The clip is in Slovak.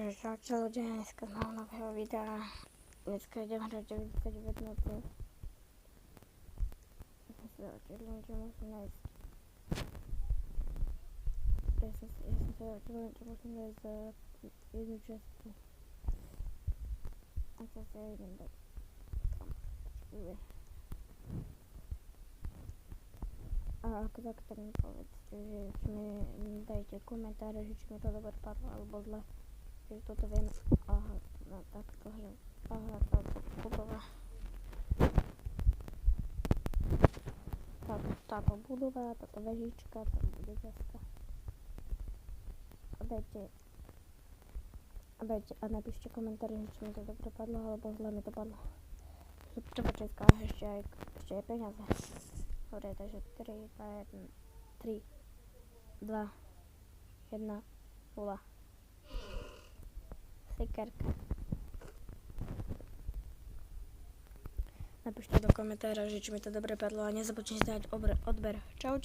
Takže čaute ľudia, dneska z nového videa. Dneska idem hrať 99 noci. Ja som sa oddelil, že musím nájsť. Ja som sa oddelil, že musím nájsť jednu častku. A to sa idem dať. A ako tak mi povedzte, že či mi dajte komentáre, že či mi to dobre padlo alebo zle. Že toto viem, aha, no takto hra, aha, táto budova. Táto budova, táto vežička, tam bude deska. A napíšte komentáre, že či mi to dobre padlo alebo zle mi to padlo. Treba číska ešte aj peniaze. Dobre, takže 3, 2, 1, 0. Slikerka. Napíšte do komentára, že či mi to dobre padlo a nezabudnite dať odber. Čaute.